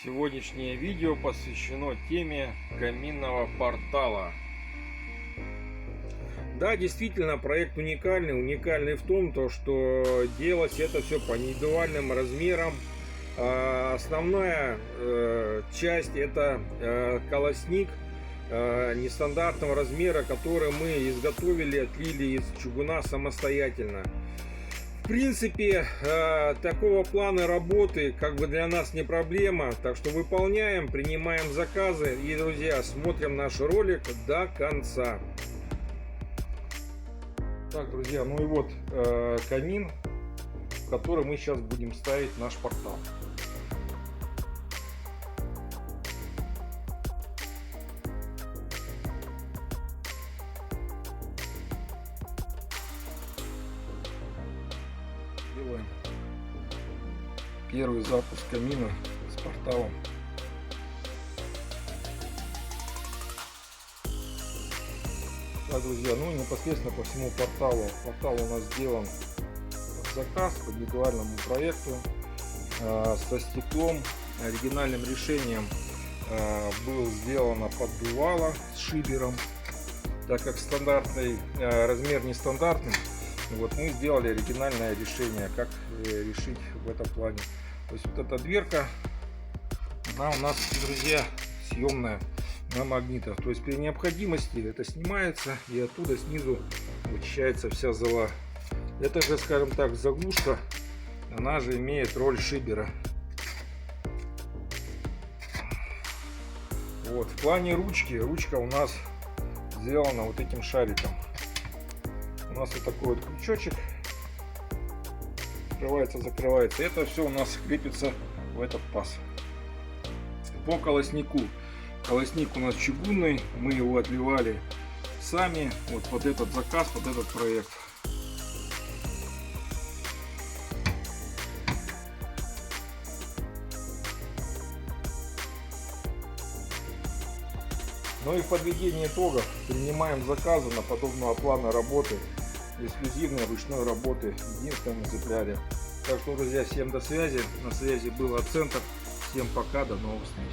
Сегодняшнее видео посвящено теме каминного портала. Да, действительно, проект уникальный. Уникальный в том, что делать это все по индивидуальным размерам. Основная часть это колосник нестандартного размера, который мы изготовили, отлили из чугуна самостоятельно. В принципе, такого плана работы как бы для нас не проблема, так что выполняем, принимаем заказы и, друзья, смотрим наш ролик до конца. Так, друзья, ну и вот камин, в который мы сейчас будем ставить наш портал. Делаем первый запуск камина с порталом. Так, друзья, ну и непосредственно по всему порталу. Портал у нас сделан в заказ по индивидуальному проекту со стеклом. Оригинальным решением был сделано поддувало с шибером, так как стандартный размер нестандартный. Вот мы сделали оригинальное решение, как решить в этом плане. То есть вот эта дверка, она у нас, друзья, съемная на магнитах. То есть при необходимости это снимается и оттуда снизу вычищается вся зола. Это же, скажем так, заглушка, она же имеет роль шибера. Вот в плане ручки, ручка у нас сделана вот этим шариком. У нас вот такой вот крючочек, открывается, закрывается. Это все у нас крепится в этот паз. По колоснику. Колосник у нас чугунный, мы его отливали сами. Вот под этот заказ, под этот проект. Ну и в подведении итогов принимаем заказы на подобного плана работы, эксклюзивной ручной работы, единственном экземпляре. Так что, друзья, всем до связи. На связи был Ацентр. Всем пока, до новых встреч.